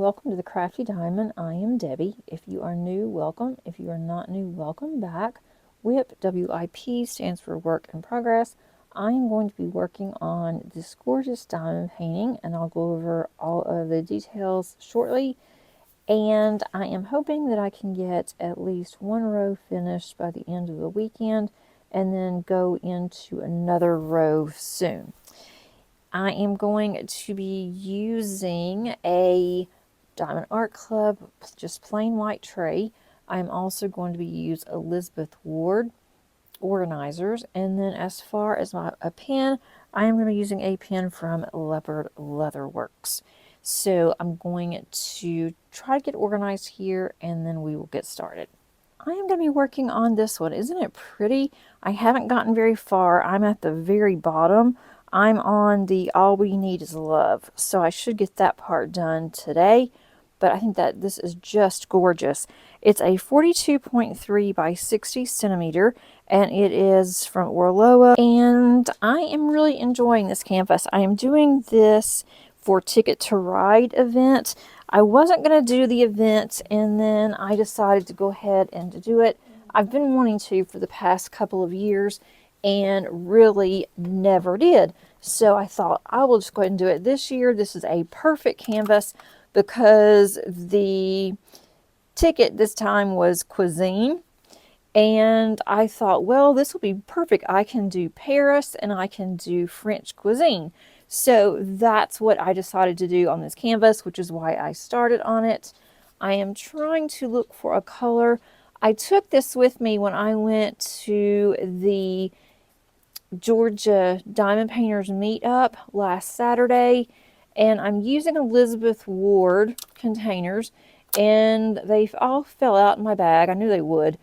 welcome to the Crafty Diamond. I am Debbie. If you are new, welcome. If you are not new, welcome back. WIP, W-I-P, stands for Work in Progress. I am going to be working on this gorgeous diamond painting, and I'll go over all of the details shortly. And I am hoping that I can get at least one row finished by the end of the weekend, and then go into another row soon. I am going to be using a Diamond Art Club, just plain white tray. I'm also going to be use Elizabeth Ward organizers. And then as far as a pen, I am going to be using a pen from Leopard Leather Works. So I'm going to try to get organized here, and then we will get started. I am going to be working on this one. Isn't it pretty? I haven't gotten very far. I'm at the very bottom. I'm on the All We Need Is Love, so I should get that part done today. But I think that this is just gorgeous. It's a 42.3 by 60 centimeter, and it is from Orloa. And I am really enjoying this canvas. I am doing this for Ticket to Ride event. I wasn't going to do the event, and then I decided to go ahead and to do it. I've been wanting to for the past couple of years and really never did. So I thought I will just go ahead and do it this year. This is a perfect canvas because the ticket this time was cuisine. And I thought, well, this will be perfect. I can do Paris and I can do French cuisine. So that's what I decided to do on this canvas, which is why I started on it. I am trying to look for a color. I took this with me when I went to the Georgia Diamond Painters meetup last Saturday, and I'm using Elizabeth Ward containers, and they all fell out in my bag. I knew they would.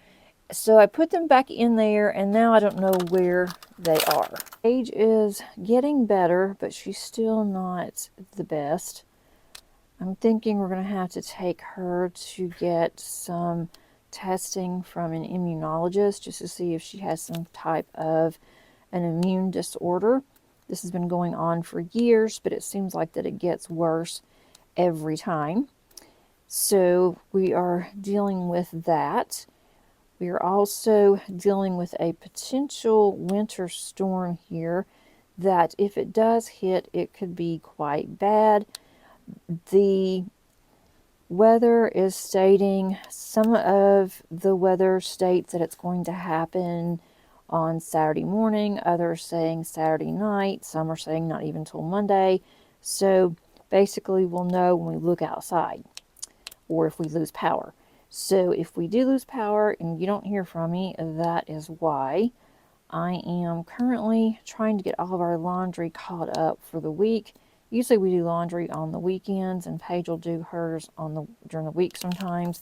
So I put them back in there, and now I don't know where they are. Paige is getting better, but she's still not the best. I'm thinking we're going to have to take her to get some testing from an immunologist just to see if she has some type of an immune disorder. This has been going on for years, but it seems like that it gets worse every time. So we are dealing with that. We are also dealing with a potential winter storm here that if it does hit, it could be quite bad. The weather is stating, some of the weather states that it's going to happen on Saturday morning, others saying Saturday night, some are saying not even till Monday. So basically we'll know when we look outside or if we lose power. So if we do lose power and you don't hear from me, that is why. I am currently trying to get all of our laundry caught up for the week. Usually we do laundry on the weekends, and Paige will do hers during the week sometimes.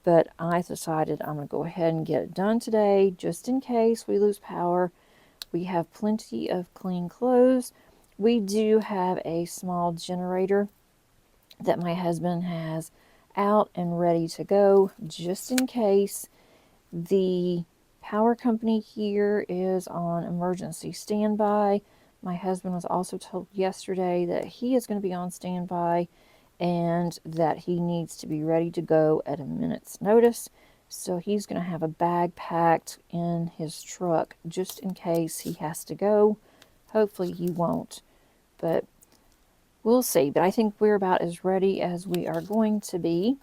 But I decided I'm going to go ahead and get it done today, just in case we lose power. We have plenty of clean clothes. We do have a small generator that my husband has out and ready to go, just in case. The power company here is on emergency standby. My husband was also told yesterday that he is going to be on standby and that he needs to be ready to go at a minute's notice. So he's going to have a bag packed in his truck just in case he has to go. Hopefully he won't, but we'll see. But I think we're about as ready as we are going to be.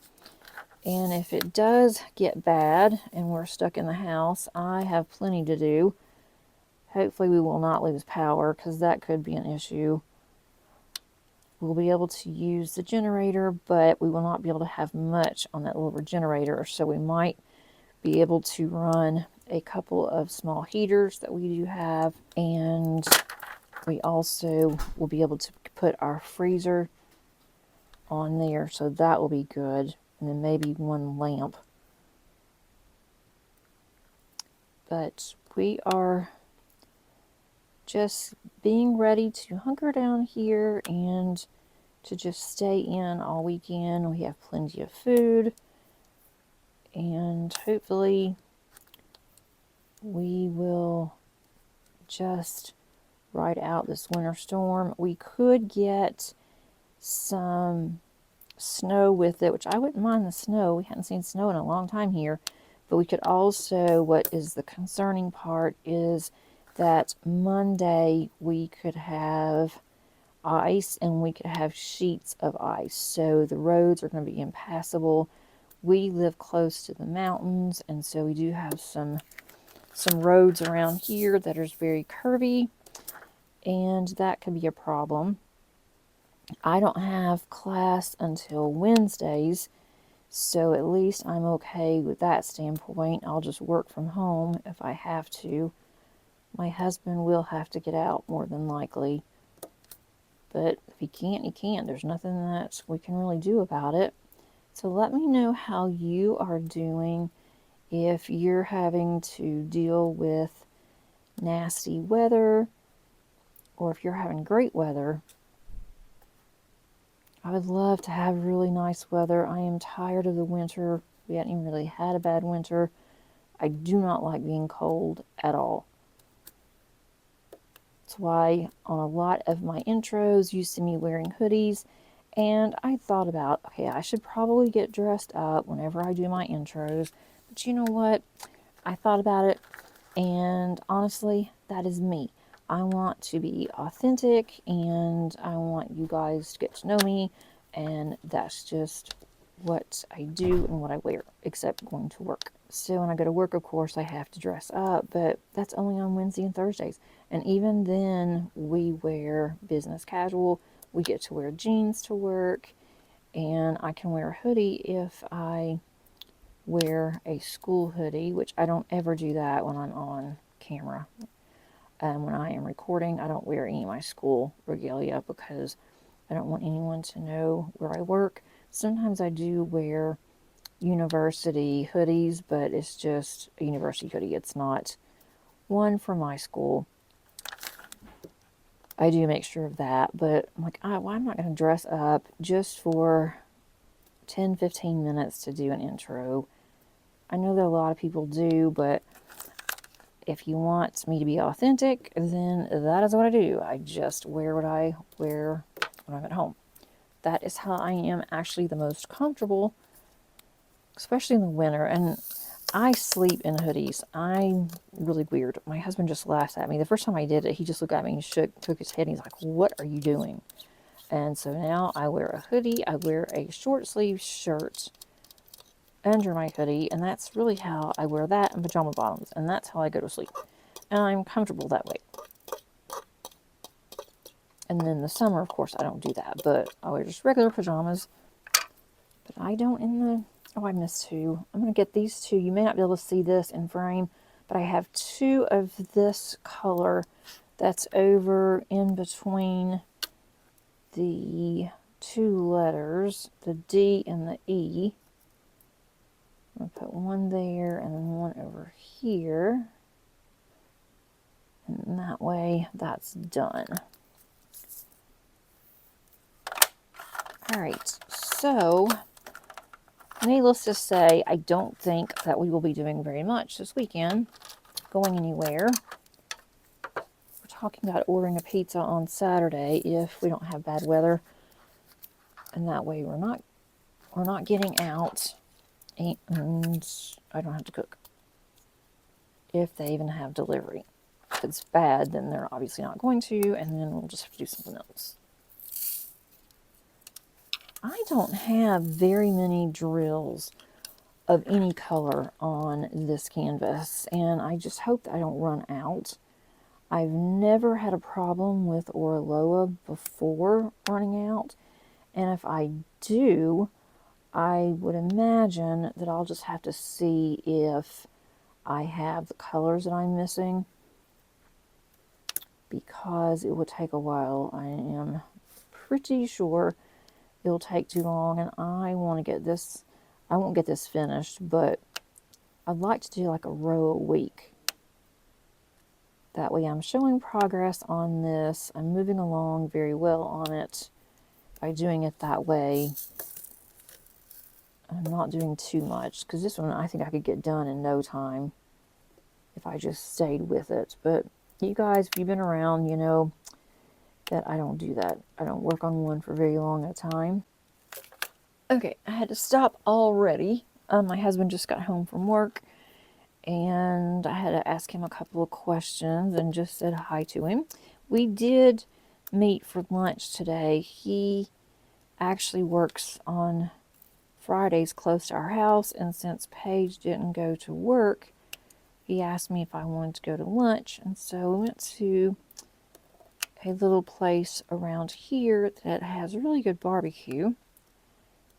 And if it does get bad and we're stuck in the house, I have plenty to do. Hopefully we will not lose power, because that could be an issue. We'll be able to use the generator, but we will not be able to have much on that little generator. So we might be able to run a couple of small heaters that we do have. And we also will be able to put our freezer on there. So that will be good. And then maybe one lamp. But we are just being ready to hunker down here and to just stay in all weekend. We have plenty of food, and hopefully we will just ride out this winter storm. We could get some snow with it, which I wouldn't mind the snow. We hadn't seen snow in a long time here. But we could also, what is the concerning part is that Monday we could have ice and we could have sheets of ice. So the roads are going to be impassable. We live close to the mountains, and so we do have some roads around here that are very curvy, and that could be a problem. I don't have class until Wednesdays, so at least I'm okay with that standpoint. I'll just work from home if I have to. My husband will have to get out more than likely. But if he can't, he can't. There's nothing that we can really do about it. So let me know how you are doing if you're having to deal with nasty weather or if you're having great weather. I would love to have really nice weather. I am tired of the winter. We hadn't even really had a bad winter. I do not like being cold at all. That's why on a lot of my intros you see me wearing hoodies. And I thought about, okay, I should probably get dressed up whenever I do my intros. But you know what? I thought about it, and honestly, that is me. I want to be authentic, and I want you guys to get to know me, and that's just what I do and what I wear, except going to work. So when I go to work, of course, I have to dress up, but that's only on Wednesday and Thursdays. And even then, we wear business casual. We get to wear jeans to work, and I can wear a hoodie if I wear a school hoodie, which I don't ever do that when I'm on camera. When I am recording, I don't wear any of my school regalia because I don't want anyone to know where I work. Sometimes I do wear university hoodies, but it's just a university hoodie. It's not one from my school. I do make sure of that, but I'm like, well, I'm not going to dress up just for 10-15 minutes to do an intro. I know that a lot of people do, but if you want me to be authentic, then that is what I do. I just wear what I wear when I'm at home. That is how I am actually the most comfortable, especially in the winter. And I sleep in hoodies. I'm really weird. My husband just laughs at me. The first time I did it, he just looked at me and took his head, and he's like, "What are you doing?" And so now I wear a hoodie. I wear a short sleeve shirt under my hoodie, and that's really how I wear that, and pajama bottoms, and that's how I go to sleep. And I'm comfortable that way. And then in the summer, of course, I don't do that, but I wear just regular pajamas. But I don't in the... Oh, I missed two. I'm going to get these two. You may not be able to see this in frame, but I have two of this color that's over in between the two letters, the D and the E. I'm going to put one there and then one over here. And that way, that's done. Alright, so needless to say, I don't think that we will be doing very much this weekend, going anywhere. We're talking about ordering a pizza on Saturday if we don't have bad weather, and that way we're not getting out, and I don't have to cook if they even have delivery. If it's bad, then they're obviously not going to, and then we'll just have to do something else. I don't have very many drills of any color on this canvas, and I just hope that I don't run out. I've never had a problem with Orloa before running out, and if I do, I would imagine that I'll just have to see if I have the colors that I'm missing, because it will take a while. I am pretty sure it'll take too long, and I want to get this, I won't get this finished, but I'd like to do like a row a week. That way I'm showing progress on this. I'm moving along very well on it by doing it that way. I'm not doing too much, because this one I think I could get done in no time if I just stayed with it. But you guys, if you've been around, you know that I don't do that. I don't work on one for very long at a time. Okay, I had to stop already. My husband just got home from work, and I had to ask him a couple of questions and just said hi to him. We did meet for lunch today. He actually works on Fridays close to our house, and since Paige didn't go to work, he asked me if I wanted to go to lunch, and so we went to a little place around here that has really good barbecue,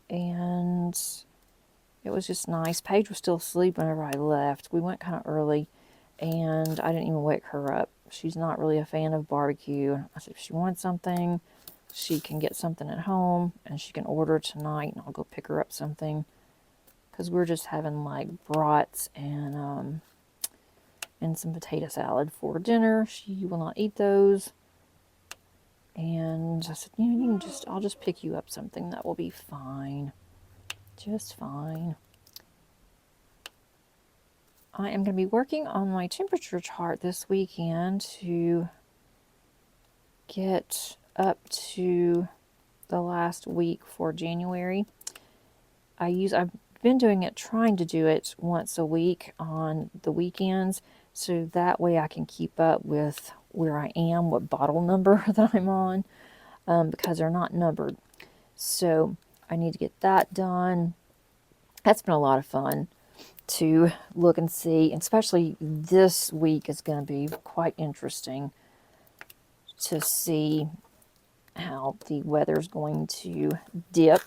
and it was just nice. Paige was still asleep whenever I left. We went kind of early, and I didn't even wake her up. She's not really a fan of barbecue. I said if she wants something, she can get something at home, and she can order tonight, and I'll go pick her up something. Because we're just having like brats and some potato salad for dinner. She will not eat those. And I said, I'll just pick you up something that will be fine. Just fine. I am going to be working on my temperature chart this weekend to get up to the last week for January. I've been trying to do it once a week on the weekends, so that way I can keep up with where I am, what bottle number that I'm on, because they're not numbered. So I need to get that done. That's been a lot of fun to look and see, and especially this week is going to be quite interesting to see how the weather's going to dip.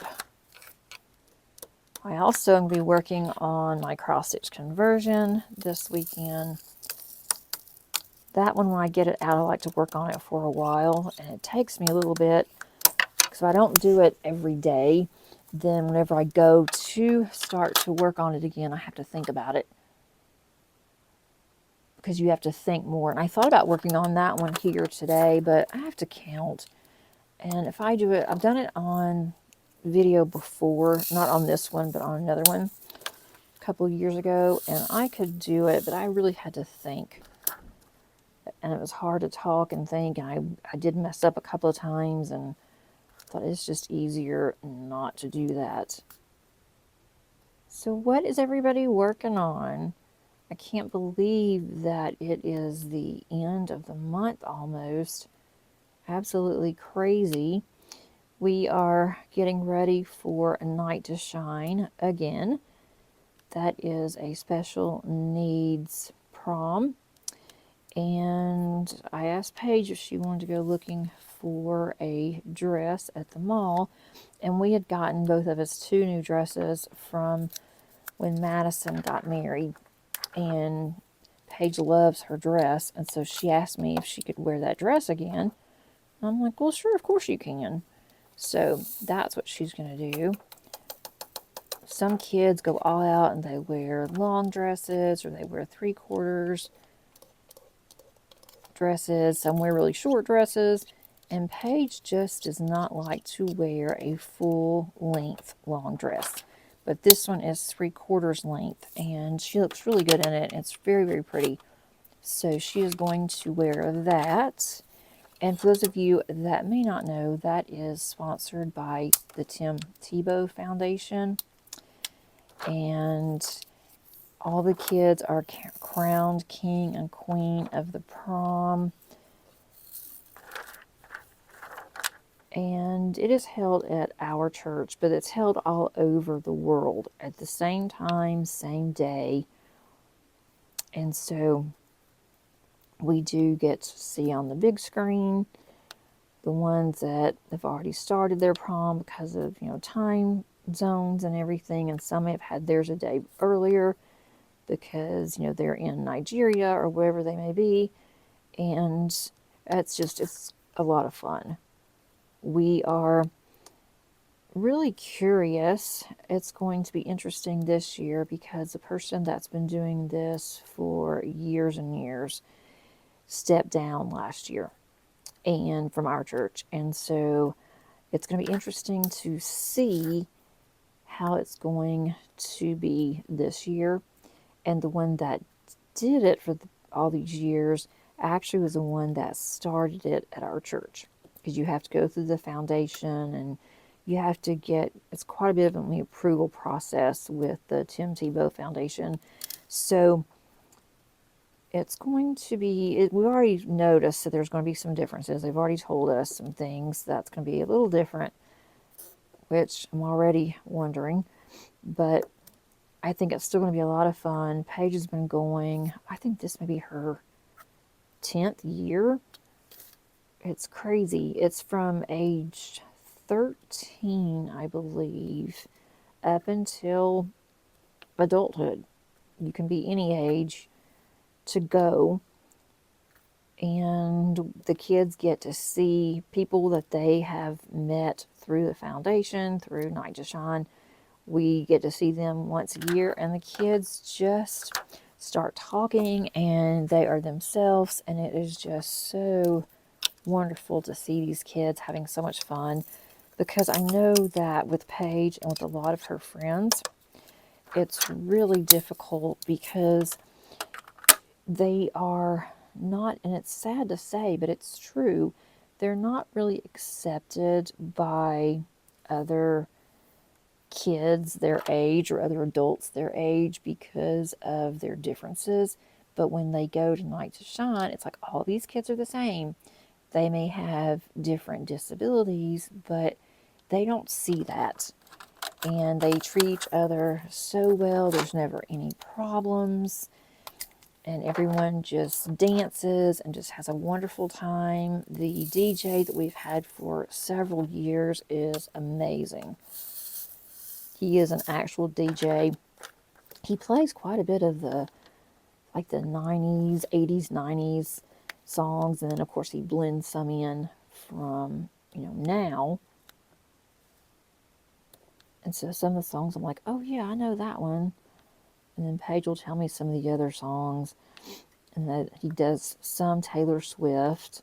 I also am going to be working on my cross stitch conversion this weekend. That one, when I get it out, I like to work on it for a while, and it takes me a little bit, because if I don't do it every day, then whenever I go to start to work on it again, I have to think about it, because you have to think more. And I thought about working on that one here today, but I have to count. And if I do it, I've done it on video before, not on this one, but on another one a couple of years ago, and I could do it, but I really had to think. And it was hard to talk and think, and I did mess up a couple of times, and thought it's just easier not to do that. So what is everybody working on? I can't believe that it is the end of the month almost. Absolutely crazy. We are getting ready for a night to shine again. That is a special needs prom. And I asked Paige if she wanted to go looking for a dress at the mall. And we had gotten, both of us, 2 new dresses from when Madison got married. And Paige loves her dress. And so she asked me if she could wear that dress again. And I'm like, well, sure, of course you can. So that's what she's going to do. Some kids go all out and they wear long dresses, or they wear 3/4 dresses. Some wear really short dresses. And Paige just does not like to wear a full length long dress. But this one is 3/4 length, and she looks really good in it. It's very, very pretty. So she is going to wear that. And for those of you that may not know, that is sponsored by the Tim Tebow Foundation. And all the kids are crowned king and queen of the prom. And it is held at our church, but it's held all over the world at the same time, same day. And so we do get to see on the big screen the ones that have already started their prom because of, time zones and everything. And some have had theirs a day earlier because, they're in Nigeria or wherever they may be. And it's a lot of fun. We are really curious. It's going to be interesting this year because the person that's been doing this for years and years stepped down last year, and from our church. And so it's going to be interesting to see how it's going to be this year. And the one that did it for all these years actually was the one that started it at our church, because you have to go through the foundation and you have to get, it's quite a bit of an approval process with the Tim Tebow Foundation. So it's going to be, we already noticed that there's going to be some differences. They've already told us some things that's going to be a little different, which I'm already wondering. But I think it's still going to be a lot of fun. Paige has been going, I think this may be her 10th year. It's crazy. It's from age 13, I believe, up until adulthood. You can be any age to go, and the kids get to see people that they have met through the foundation, through Night to Shine. We get to see them once a year, and the kids just start talking, and they are themselves, and it is just so wonderful to see these kids having so much fun, because I know that with Paige and with a lot of her friends, it's really difficult because they are not, and it's sad to say, but it's true, they're not really accepted by other kids their age or other adults their age because of their differences. But when they go to Night to Shine, it's like all these kids are the same. They may have different disabilities, but they don't see that. And they treat each other so well. There's never any problems. And everyone just dances and just has a wonderful time. The DJ that we've had for several years is amazing. He is an actual DJ. He plays quite a bit of the 90s, 80s, 90s songs, and then of course he blends some in from, now. And so some of the songs I'm like, oh yeah, I know that one. And then Paige will tell me some of the other songs, and that he does some Taylor Swift,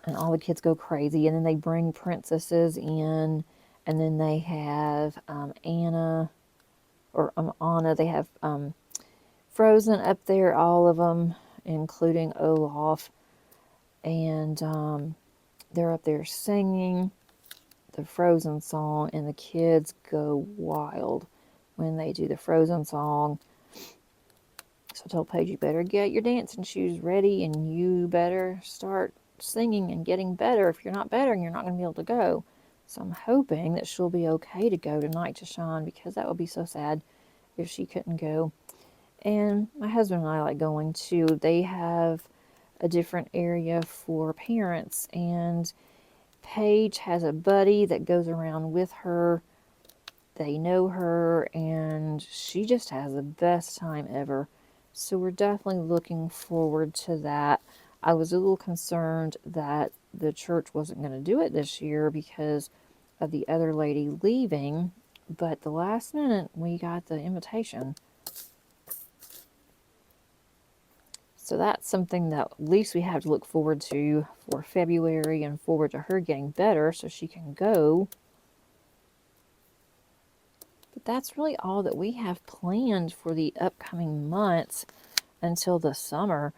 and all the kids go crazy. And then they bring princesses in, and then they have Anna, or Anna. They have Frozen up there, all of them, including Olaf, and they're up there singing the Frozen song, and the kids go wild when they do the Frozen song. So I told Paige, you better get your dancing shoes ready, and you better start singing and getting better. If you're not better, you're not going to be able to go. So I'm hoping that she'll be okay to go tonight to Shine, because that would be so sad if she couldn't go. And my husband and I like going too. They have a different area for parents, and Paige has a buddy that goes around with her. They know her, and she just has the best time ever. So we're definitely looking forward to that. I was a little concerned that the church wasn't going to do it this year because of the other lady leaving, but the last minute we got the invitation. So that's something that at least we have to look forward to for February, and forward to her getting better so she can go. But that's really all that we have planned for the upcoming months until the summer.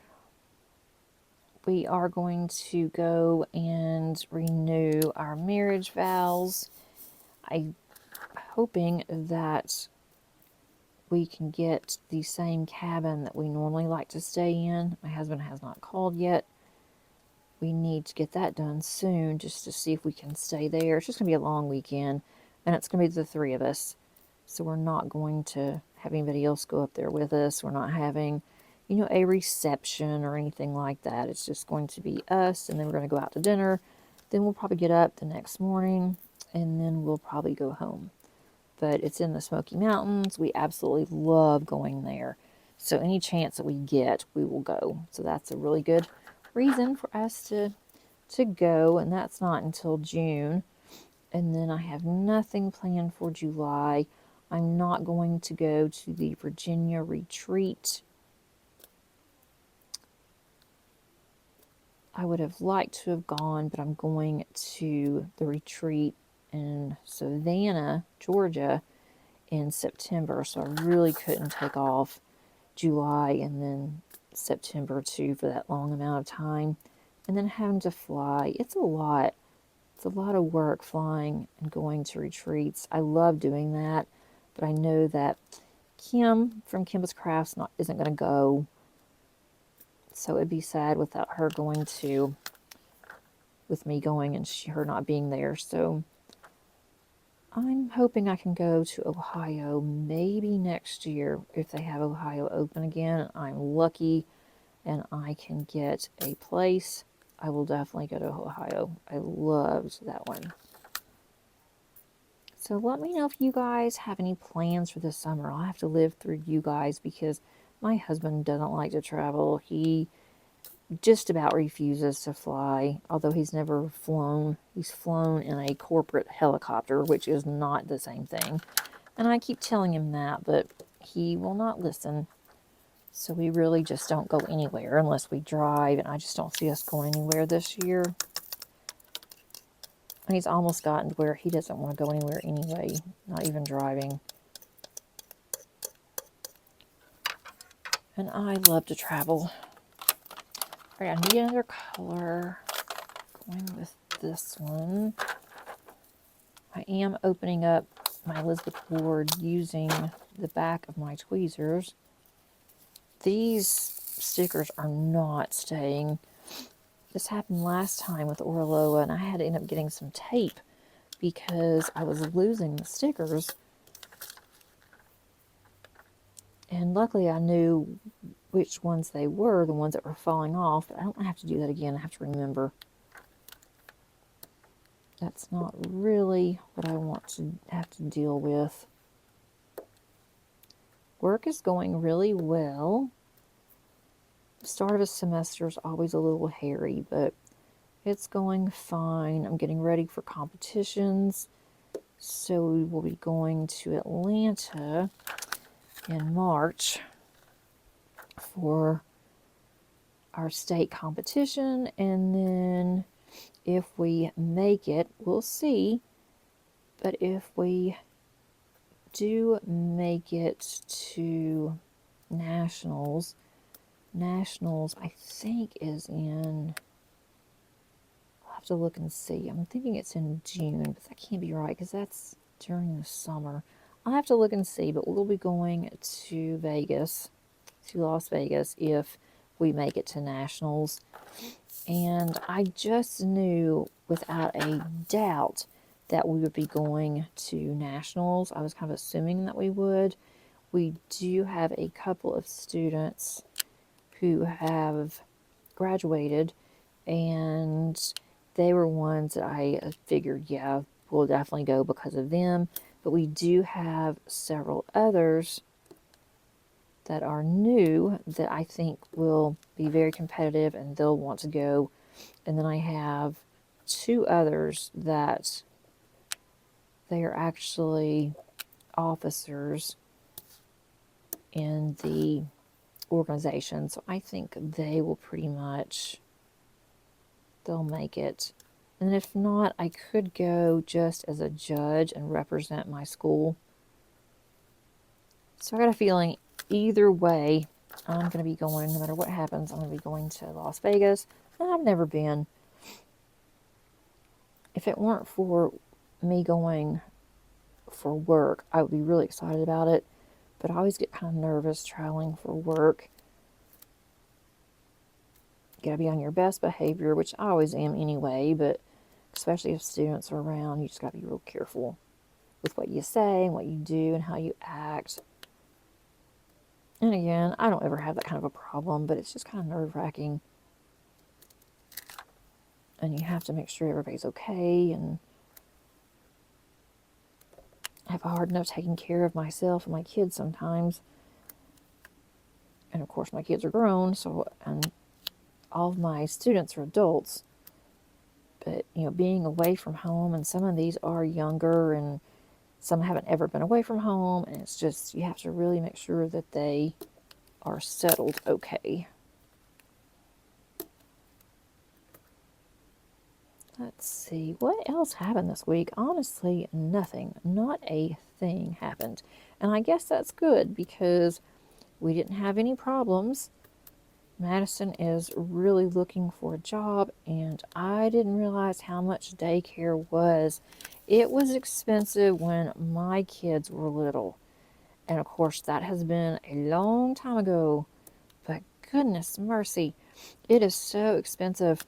We are going to go and renew our marriage vows. I'm hoping that we can get the same cabin that we normally like to stay in. My husband has not called yet. We need to get that done soon just to see if we can stay there. It's just going to be a long weekend, and it's going to be the three of us. So we're not going to have anybody else go up there with us. We're not having, a reception or anything like that. It's just going to be us, and then we're going to go out to dinner. Then we'll probably get up the next morning, and then we'll probably go home. But it's in the Smoky Mountains. We absolutely love going there. So any chance that we get, we will go. So that's a really good reason for us to go, and that's not until June. And then I have nothing planned for July. I'm not going to go to the Virginia retreat. I would have liked to have gone, but I'm going to the retreat in Savannah, Georgia in September, so I really couldn't take off July and then September too for that long amount of time. And then having to fly, it's a lot. It's a lot of work flying and going to retreats. I love doing that, but I know that Kim from Kim's Crafts isn't going to go. So it'd be sad without her going to, with me going and her not being there. So I'm hoping I can go to Ohio maybe next year if they have Ohio open again. I'm lucky and I can get a place. I will definitely go to Ohio. I loved that one. So let me know if you guys have any plans for this summer. I'll have to live through you guys because my husband doesn't like to travel. He just about refuses to fly, although he's never flown. He's flown in a corporate helicopter, which is not the same thing. And I keep telling him that, but he will not listen. So we really just don't go anywhere unless we drive, and I just don't see us going anywhere this year. And he's almost gotten to where he doesn't want to go anywhere anyway, not even driving. And I love to travel. All right, I need another color. Going with this one. I am opening up my Elizabeth board using the back of my tweezers. These stickers are not staying. This happened last time with Orloa, and I had to end up getting some tape because I was losing the stickers. And luckily I knew which ones they were, the ones that were falling off, but I don't have to do that again. I have to remember. That's not really what I want to have to deal with. Work is going really well. The start of a semester is always a little hairy, but it's going fine. I'm getting ready for competitions. So we will be going to Atlanta in March for our state competition, and then if we make it, we'll see, but if we do make it to nationals I think is in, I'll have to look and see. I'm thinking it's in June, but that can't be right because that's during the summer. I'll have to look and see, but we'll be going to Vegas, to Las Vegas, if we make it to nationals. And I just knew without a doubt that we would be going to nationals. I was kind of assuming that we would. We do have a couple of students who have graduated, and they were ones that I figured, yeah, we'll definitely go because of them. But we do have several others that are new that I think will be very competitive and they'll want to go. And then I have two others that they are actually officers in the organization. So I think they will pretty much, they'll make it. And if not, I could go just as a judge and represent my school. So I got a feeling either way, I'm going to be going, no matter what happens, I'm going to be going to Las Vegas. And I've never been. If it weren't for me going for work, I would be really excited about it. But I always get kind of nervous traveling for work. You got to be on your best behavior, which I always am anyway, but especially if students are around, you just got to be real careful with what you say and what you do and how you act. And again, I don't ever have that kind of a problem, but it's just kind of nerve-wracking. And you have to make sure everybody's okay, and I have a hard enough taking care of myself and my kids sometimes. And of course my kids are grown, so, and all of my students are adults. But, you know, being away from home, and some of these are younger, and some haven't ever been away from home, and it's just, you have to really make sure that they are settled okay. Let's see, what else happened this week? Honestly, nothing. Not a thing happened. And I guess that's good because we didn't have any problems. Madison is really looking for a job, and I didn't realize how much daycare was. It was expensive when my kids were little. And of course, that has been a long time ago. But goodness mercy, it is so expensive.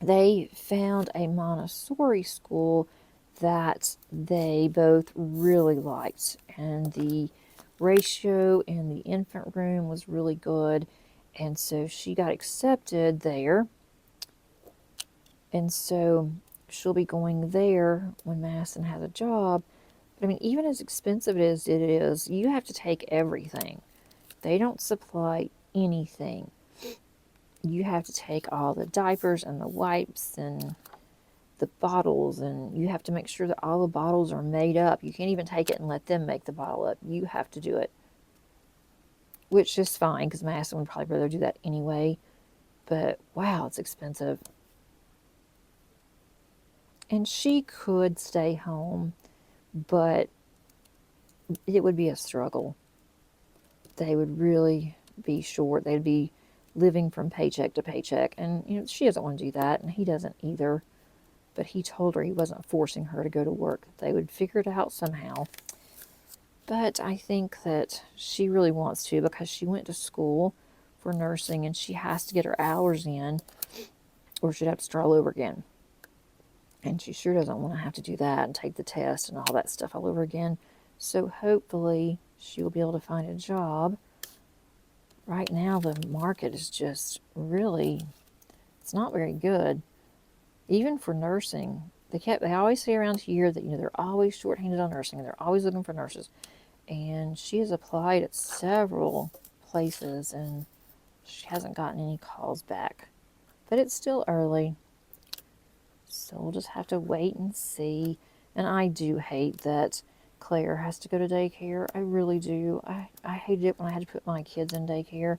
They found a Montessori school that they both really liked, and the ratio in the infant room was really good, and so she got accepted there, and so she'll be going there when Madison has a job. But I mean, even as expensive as it is, you have to take everything. They don't supply anything. You have to take all the diapers and the wipes and the bottles, and you have to make sure that all the bottles are made up. You can't even take it and let them make the bottle up. You have to do it, which is fine because Madison would probably rather do that anyway. But wow, it's expensive. And she could stay home, but it would be a struggle. They would really be short. They'd be living from paycheck to paycheck. And, you know, she doesn't want to do that, and he doesn't either. But he told her he wasn't forcing her to go to work. They would figure it out somehow. But I think that she really wants to because she went to school for nursing and she has to get her hours in or she'd have to start all over again. And she sure doesn't want to have to do that and take the test and all that stuff all over again. So hopefully she will be able to find a job. Right now the market is just really, it's not very good. Even for nursing, they always say around here that, you know, they're always shorthanded on nursing and they're always looking for nurses. And she has applied at several places and she hasn't gotten any calls back. But it's still early, so we'll just have to wait and see. And I do hate that Claire has to go to daycare. I really do. I hated it when I had to put my kids in daycare.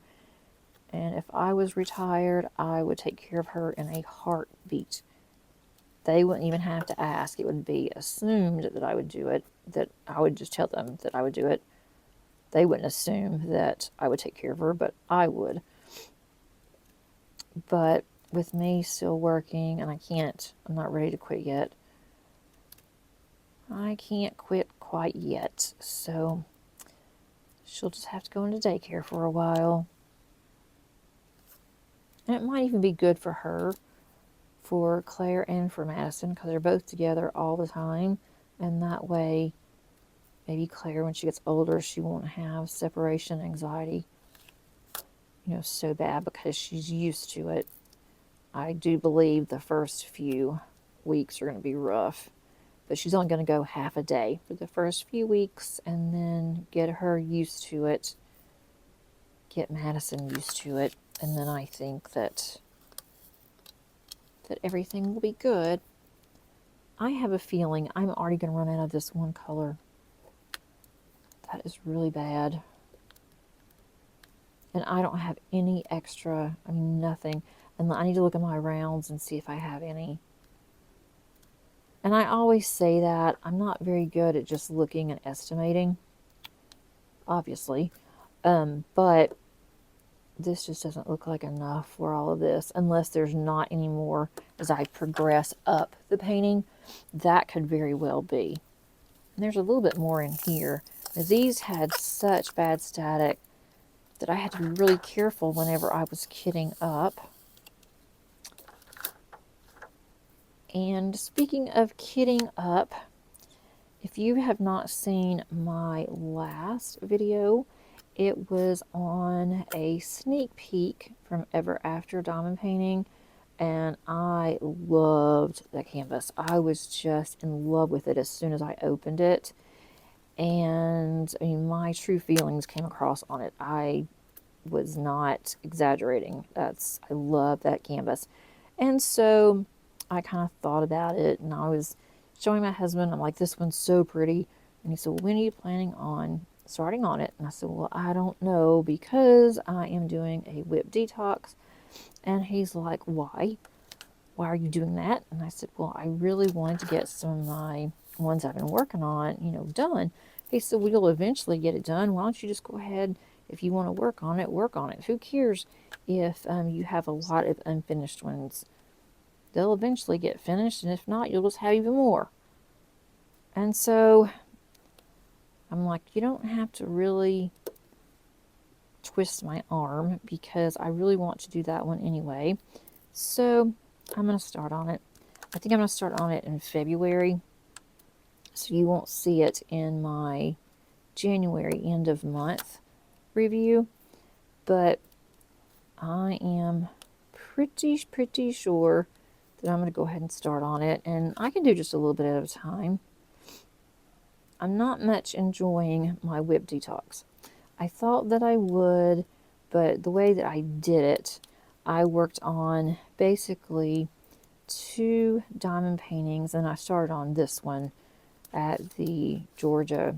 And if I was retired, I would take care of her in a heartbeat. They wouldn't even have to ask. It would be assumed that I would do it, that I would just tell them that I would do it. They wouldn't assume that I would take care of her, but I would. But with me still working, and I'm not ready to quit yet. I can't quit quite yet, so she'll just have to go into daycare for a while. And it might even be good for her, for Claire and for Madison, because they're both together all the time, and that way maybe Claire, when she gets older, she won't have separation anxiety, you know, so bad because she's used to it. I do believe the first few weeks are going to be rough, but she's only going to go half a day for the first few weeks and then get her used to it, get Madison used to it, and then I think that everything will be good. I have a feeling I'm already going to run out of this one color. That is really bad. And I don't have any extra, I mean nothing. And I need to look at my rounds and see if I have any. And I always say that. I'm not very good at just looking and estimating, obviously. But this just doesn't look like enough for all of this, unless there's not any more as I progress up the painting. That could very well be. And there's a little bit more in here. These had such bad static that I had to be really careful whenever I was kitting up. And speaking of kitting up, if you have not seen my last video, it was on a sneak peek from Ever After Diamond Painting, and I loved that canvas. I was just in love with it as soon as I opened it, and I mean, my true feelings came across on it. I was not exaggerating. I love that canvas. And so I kind of thought about it, and I was showing my husband, I'm like, this one's so pretty. And he said, well, when are you planning on starting on it? And I said, well, I don't know, because I am doing a whip detox. And he's like, why? Why are you doing that? And I said, well, I really wanted to get some of my ones I've been working on, you know, done. He said, well, you'll eventually get it done. Why don't you just go ahead If you want to work on it, work on it. Who cares if you have a lot of unfinished ones? They'll eventually get finished, and if not, you'll just have even more. And so I'm like, you don't have to really twist my arm because I really want to do that one anyway. So I'm going to start on it. I think I'm going to start on it in February, so you won't see it in my January end of month review, but I am pretty sure that I'm going to go ahead and start on it, and I can do just a little bit at a time. I'm not much enjoying my whip detox. I thought that I would, but the way that I did it, I worked on basically 2 diamond paintings, and I started on this one at the Georgia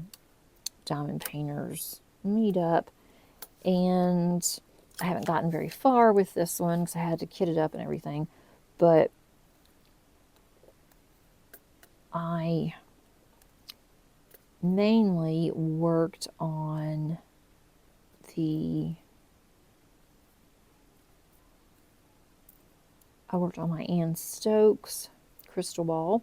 Diamond Painters meetup, and I haven't gotten very far with this one because I had to kit it up and everything, but I mainly worked on my Ann Stokes crystal ball,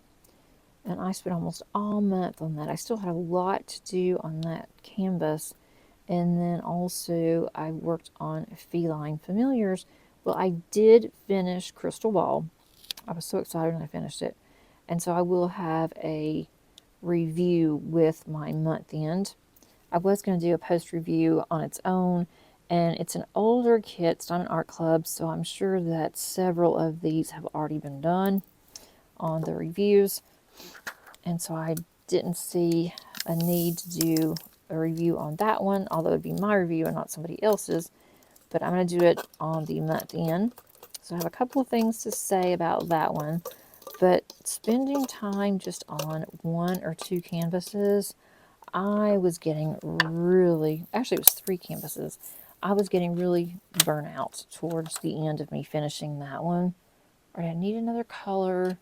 and I spent almost all month on that. I still had a lot to do on that canvas, and then also I worked on Feline Familiars. Well, I did finish crystal ball. I was so excited when I finished it, and so I will have a review with my month end. I was going to do a post review on its own, and it's an older kit. It's not an art club, so I'm sure that several of these have already been done on the reviews, and so I didn't see a need to do a review on that one, although it'd be my review and not somebody else's, but I'm going to do it on the month end. So I have a couple of things to say about that one, but spending time just on 1 or 2 canvases, I was getting really, actually it was 3 canvases, I was getting really burnt out towards the end of me finishing that one. All right, I need another color.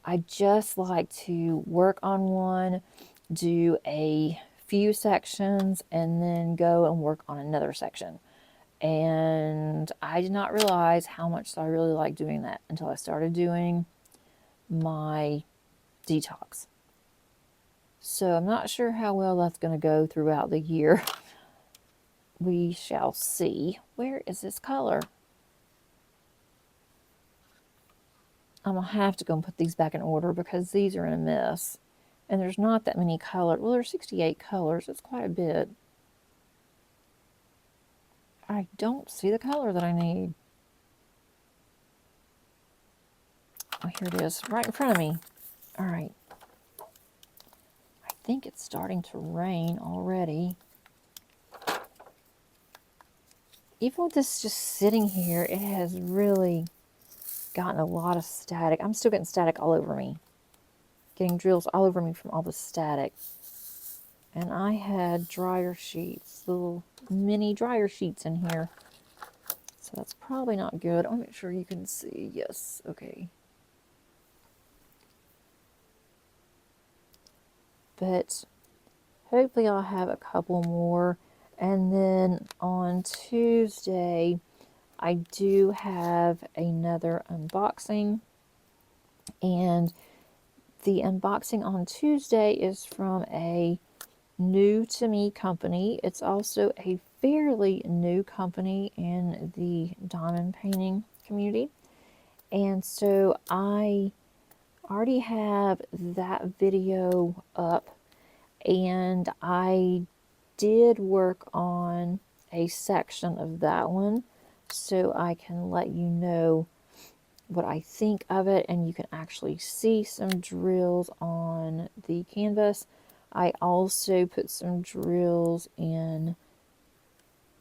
I just like to work on one, do a few sections, and then go and work on another section. And I did not realize how much I really like doing that until I started doing my detox. So I'm not sure how well that's going to go throughout the year. We shall see. Where is this color? I'm going to have to go and put these back in order because these are in a mess. And there's not that many colors. Well, there's 68 colors. It's quite a bit. I don't see the color that I need. Oh, here it is, right in front of me. All right. I think it's starting to rain already. Even with this just sitting here, it has really gotten a lot of static. I'm still getting static all over me. Getting drills all over me from all the static. And I had dryer sheets, little mini dryer sheets in here. So that's probably not good. I'll make sure you can see. Yes, okay. But hopefully I'll have a couple more. And then on Tuesday, I do have another unboxing. And the unboxing on Tuesday is from a new to me company. It's also a fairly new company in the diamond painting community. And so I already have that video up, and I did work on a section of that one, so I can let you know what I think of it, and you can actually see some drills on the canvas. I also put some drills in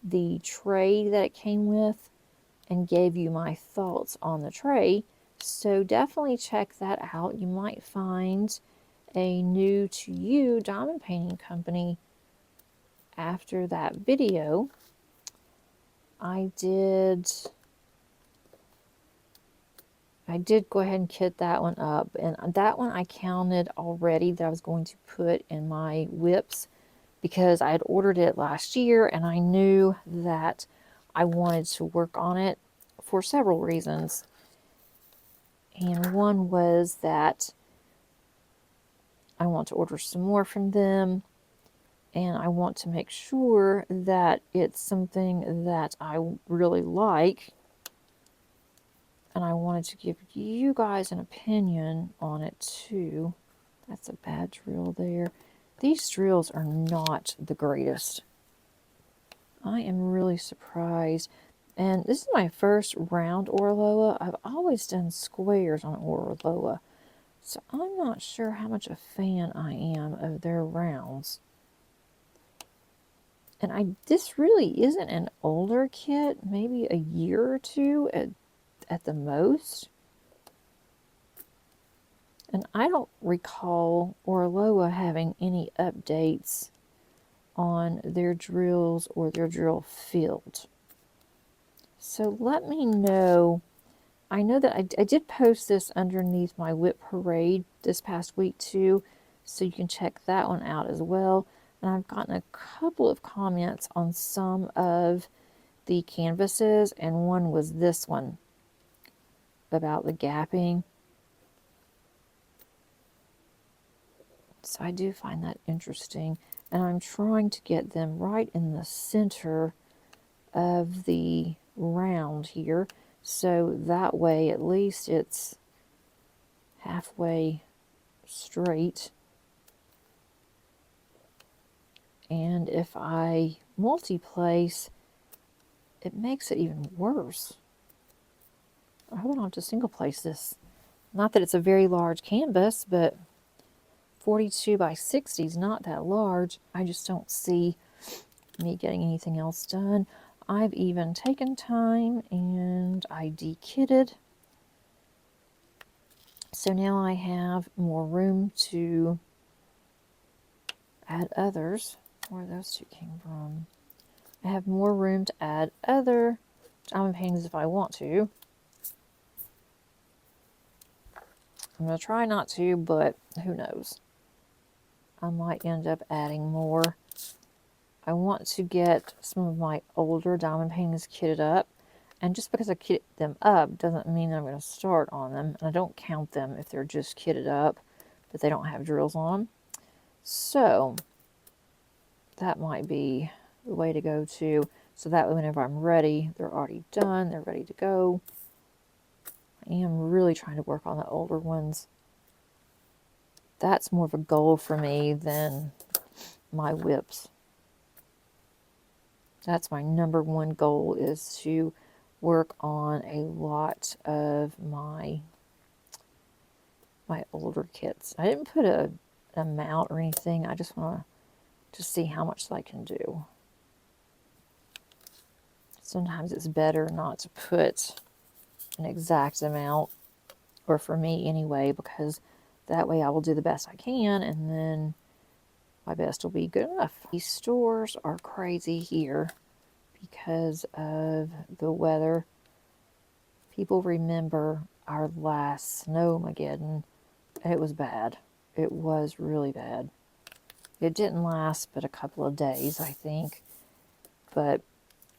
the tray that it came with and gave you my thoughts on the tray. So definitely check that out. You might find a new to you diamond painting company after that video. I did go ahead and kit that one up, and that one I counted already that I was going to put in my whips because I had ordered it last year and I knew that I wanted to work on it for several reasons. And one was that I want to order some more from them, and I want to make sure that it's something that I really like, and I wanted to give you guys an opinion on it too. That's a bad drill there. These drills are not the greatest. I am really surprised. And this is my first round Orloa. I've always done squares on Orloa, so I'm not sure how much a fan I am of their rounds. And this really isn't an older kit, maybe a year or two at the most. And I don't recall Orloa having any updates on their drills or their drill field. So let me know. I know that I did post this underneath my whip parade this past week too, so you can check that one out as well. And I've gotten a couple of comments on some of the canvases, and one was this one about the gapping. So I do find that interesting, and I'm trying to get them right in the center of the round here, so that way at least it's halfway straight. And if I multi-place, it makes it even worse. I hope I don't have to single place this. Not that it's a very large canvas, but 42 by 60 is not that large. I just don't see me getting anything else done. I've even taken time and I de-kitted. So now I have more room to add others. Where those two came from. I have more room to add other diamond paintings if I want to. I'm going to try not to, but who knows. I might end up adding more. I want to get some of my older diamond paintings kitted up. And just because I kit them up doesn't mean I'm going to start on them. And I don't count them if they're just kitted up, but they don't have drills on them. So that might be the way to go too. So that way whenever I'm ready, they're already done. They're ready to go. I am really trying to work on the older ones. That's more of a goal for me than my whips. That's my number one goal, is to work on a lot of my older kits. I didn't put an amount or anything. I just want to see how much I can do. Sometimes it's better not to put an exact amount, or for me anyway, because that way I will do the best I can, and then my best will be good enough. These stores are crazy here because of the weather. People remember our last snowmageddon, and it was bad. It was really bad. It didn't last but a couple of days, I think, but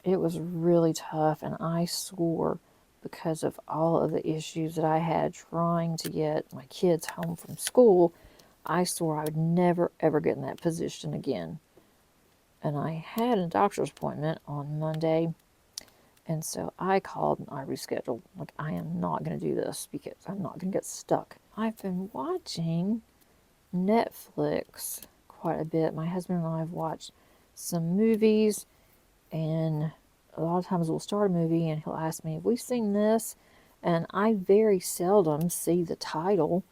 it was really tough, and I swore, because of all of the issues that I had trying to get my kids home from school, I swore I would never ever get in that position again. And I had a doctor's appointment on Monday, and so I called and I rescheduled. Like, I am not going to do this because I'm not going to get stuck. I've been watching Netflix quite a bit. My husband and I have watched some movies, and a lot of times we'll start a movie and he'll ask me, have we seen this? And I very seldom see the title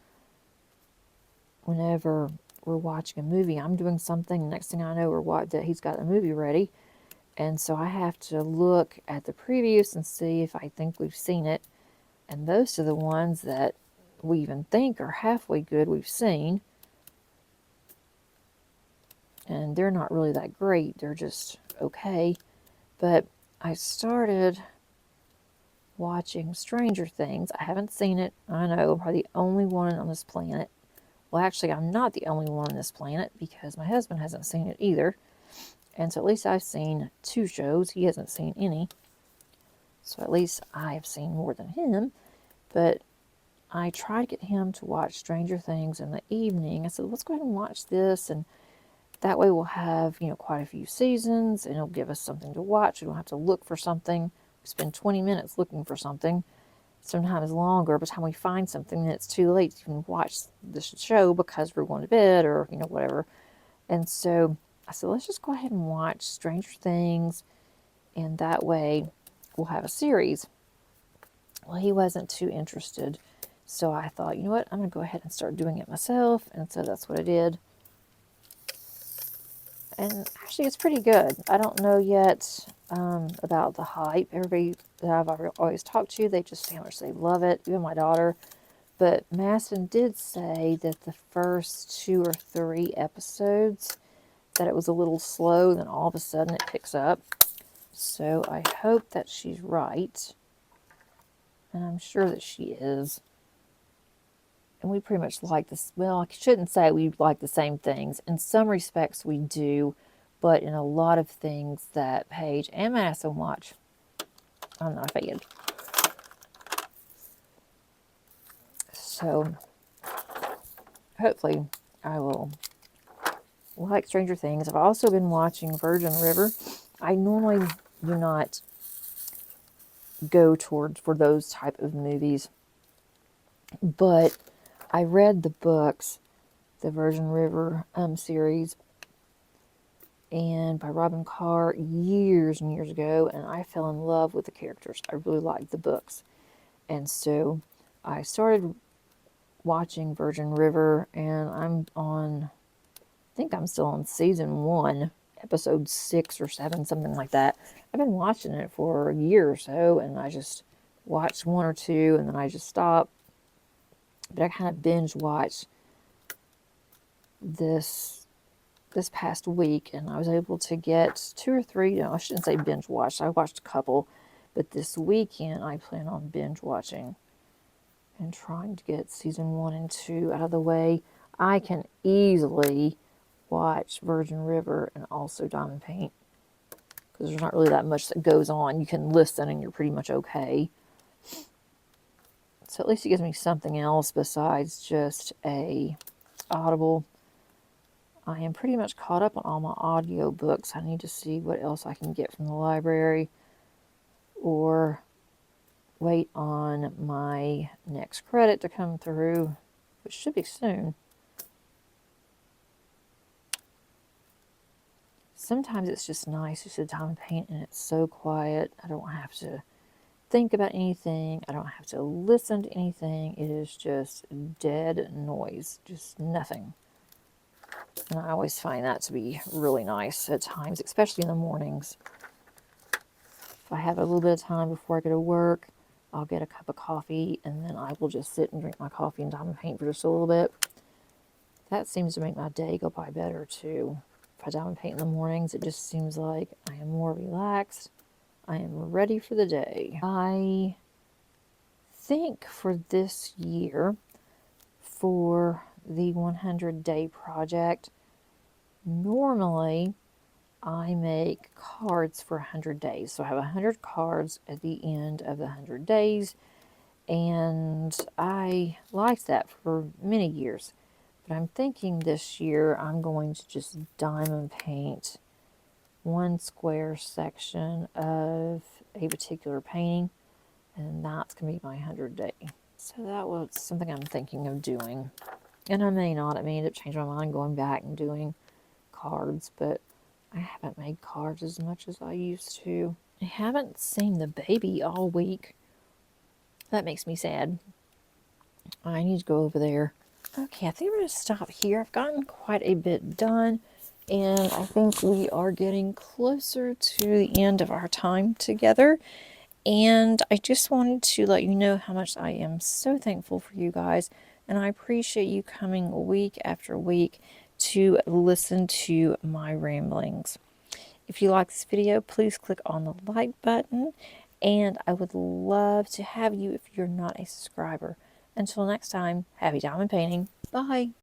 whenever we're watching a movie. I'm doing something, next thing I know, he's got the movie ready. And so I have to look at the previews and see if I think we've seen it. And those are the ones that we even think are halfway good we've seen. And they're not really that great. They're just okay. But I started watching Stranger Things. I haven't seen it. I know, I'm probably the only one on this planet Well, actually, I'm not the only one on this planet because my husband hasn't seen it either. And so at least I've seen 2 shows. He hasn't seen any. So at least I've seen more than him. But I tried to get him to watch Stranger Things in the evening. I said, let's go ahead and watch this. And that way we'll have, quite a few seasons. And it'll give us something to watch. We don't have to look for something. We spend 20 minutes looking for something. Sometimes longer. By the time we find something, then it's too late to even watch the show because we're going to bed or, whatever. And so I said, let's just go ahead and watch Stranger Things, and that way we'll have a series. Well, he wasn't too interested, so I thought, you know what, I'm going to go ahead and start doing it myself, and so that's what I did. And actually, it's pretty good. I don't know yet about the hype. Everybody that I've always talked to, they just say how much they love it, even my daughter. But Madison did say that the first 2 or 3 episodes, that it was a little slow, then all of a sudden it picks up. So I hope that she's right. And I'm sure that she is. And we pretty much like this. Well, I shouldn't say we like the same things. In some respects we do. But in a lot of things that Paige and Madison watch, I'm not a fan. So hopefully I will like Stranger Things. I've also been watching Virgin River. I normally do not go towards for those type of movies, but I read the books, the Virgin River series, and by Robin Carr years and years ago, and I fell in love with the characters. I really liked the books, and so I started watching Virgin River, and I think I'm still on season 1, episode 6 or 7, something like that. I've been watching it for a year or so, and I just watched 1 or 2, and then I just stopped. But I kind of binge watched this past week, and I was able to get 2 or 3. No, I shouldn't say binge watched. I watched a couple, but this weekend I plan on binge watching and trying to get season 1 and 2 out of the way. I can easily watch Virgin River and also Diamond Paint because there's not really that much that goes on. You can listen and you're pretty much okay. So at least it gives me something else besides just a Audible. I am pretty much caught up on all my audio books. I need to see what else I can get from the library or wait on my next credit to come through, which should be soon. Sometimes it's just nice to sit down and paint, and it's so quiet. I don't have to think about anything. I don't have to listen to anything. It is just dead noise, just nothing. And I always find that to be really nice at times, especially in the mornings. If I have a little bit of time before I go to work, I'll get a cup of coffee, and then I will just sit and drink my coffee and diamond paint for just a little bit. That seems to make my day go by better, too. If I diamond paint in the mornings, it just seems like I am more relaxed. I am ready for the day. I think for this year, for the 100-day project, normally I make cards for 100 days. So I have 100 cards at the end of the 100 days, and I liked that for many years. But I'm thinking this year I'm going to just diamond paint one square section of a particular painting, and that's going to be my 100 day. So that was something I'm thinking of doing. And I may not. I may end up changing my mind going back and doing cards, but I haven't made cards as much as I used to. I haven't seen the baby all week. That makes me sad. I need to go over there. Okay, I think we're going to stop here. I've gotten quite a bit done, and I think we are getting closer to the end of our time together. And I just wanted to let you know how much I am so thankful for you guys, and I appreciate you coming week after week to listen to my ramblings. If you like this video, please click on the like button, and I would love to have you if you're not a subscriber. Until next time, happy diamond painting. Bye.